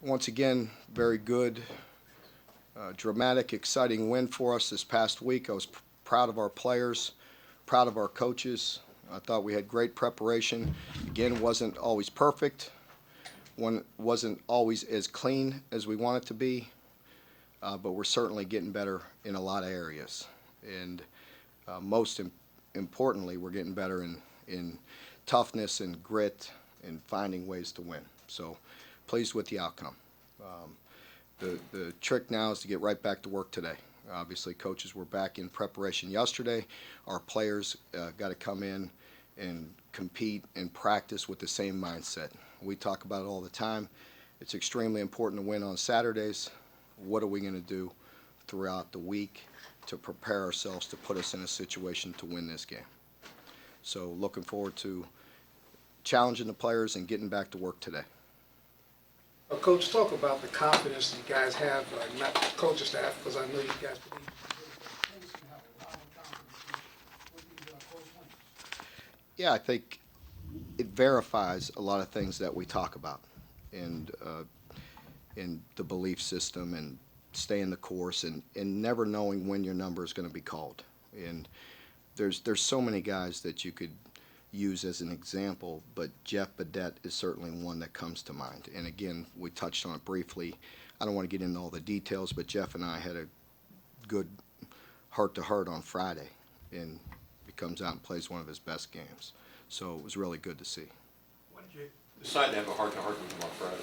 Once again, very good, dramatic, exciting win for us this past week. I was proud of our players, proud of our coaches. I thought we had great preparation. Again, wasn't always perfect. One wasn't always as clean as we want it to be, but we're certainly getting better in a lot of areas. And most importantly, we're getting better in toughness and grit and finding ways to win. So pleased with the outcome. The trick now is to get right back to work today. Obviously, coaches were back in preparation yesterday. Our players got to come in and compete and practice with the same mindset. We talk about it all the time. It's extremely important to win on Saturdays. What are we going to do throughout the week to prepare ourselves to put us in a situation to win this game? So looking forward to challenging the players and getting back to work today. Coach, talk about the confidence you guys have, not the coaching staff, because I know you guys believe you have a lot of confidence with these close wins. Yeah, I think it verifies a lot of things that we talk about and in the belief system and staying the course and never knowing when your number is going to be called. And there's so many guys that you could use as an example, but Jeff Badette is certainly one that comes to mind. And again, we touched on it briefly. I don't want to get into all the details, but Jeff and I had a good heart-to-heart on Friday, and he comes out and plays one of his best games. So it was really good to see. Why did you decide to have a heart-to-heart with him on Friday?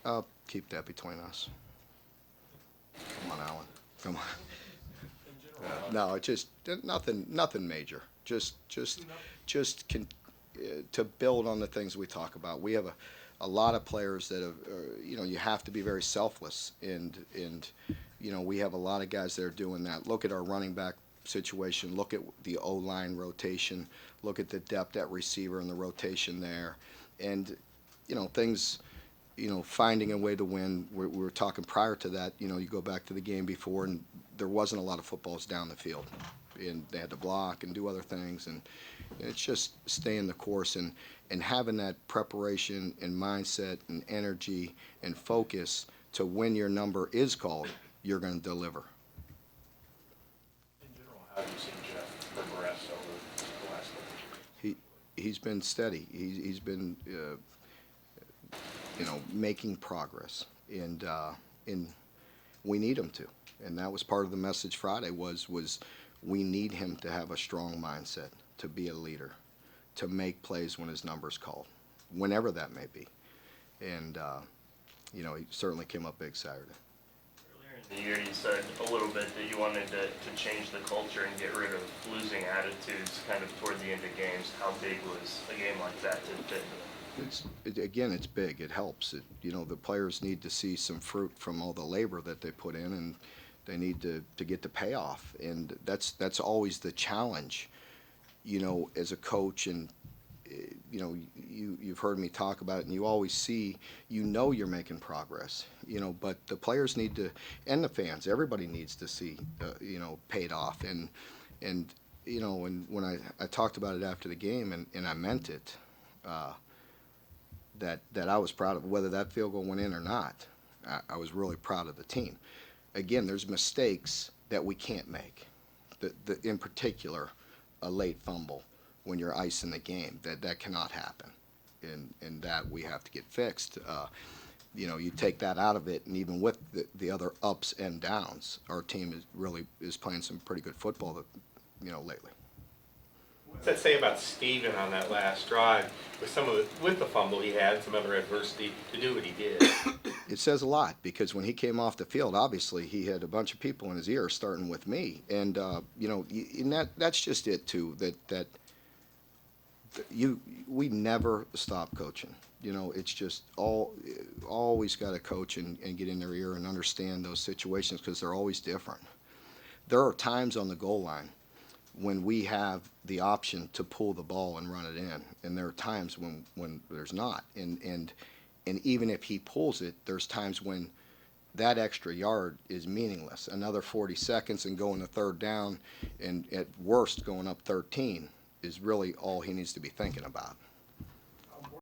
I'll keep that between us. Come on, Alan. Come on. No, it's just nothing major. Just to build on the things we talk about. We have a lot of players that have, you have to be very selfless, and we have a lot of guys that are doing that. Look at our running back situation. Look at the O-line rotation. Look at the depth at receiver and the rotation there, and things. Finding a way to win. We were talking prior to that. You go back to the game before, and there wasn't a lot of footballs down the field, and they had to block and do other things, and it's just staying the course and having that preparation and mindset and energy and focus to when your number is called, you're going to deliver. In general, how have you seen Jeff progress over the last couple? He's been steady. He's been making progress, and we need him to. And that was part of the message Friday was we need him to have a strong mindset, to be a leader, to make plays when his number's called, whenever that may be. And, he certainly came up big Saturday. Earlier in the year, you said a little bit that you wanted to change the culture and get rid of losing attitudes kind of toward the end of games. How big was a game like that to fit into that? Again, it's big. It helps. The players need to see some fruit from all the labor that they put in, and they need to get the payoff. And that's always the challenge, as a coach. And you've heard me talk about it, and you always see, you're making progress. But the players need to, and the fans, everybody needs to see, paid off. And when I talked about it after the game, and I meant it. That I was proud of, whether that field goal went in or not. I was really proud of the team. Again, there's mistakes that we can't make. In particular, a late fumble when you're icing the game, that cannot happen, and that we have to get fixed. You take that out of it, and even with the other ups and downs, our team is playing some pretty good football lately. What's that say about Steven on that last drive with the fumble he had, some other adversity to do what he did? It says a lot, because when he came off the field, obviously he had a bunch of people in his ear, starting with me, and that's just it too. That we never stop coaching. It's just always got to coach and get in their ear and understand those situations, because they're always different. There are times on the goal line when we have the option to pull the ball and run it in, and there are times when there's not. And even if he pulls it, there's times when that extra yard is meaningless. Another 40 seconds and going to third down, and at worst going up 13 is really all he needs to be thinking about.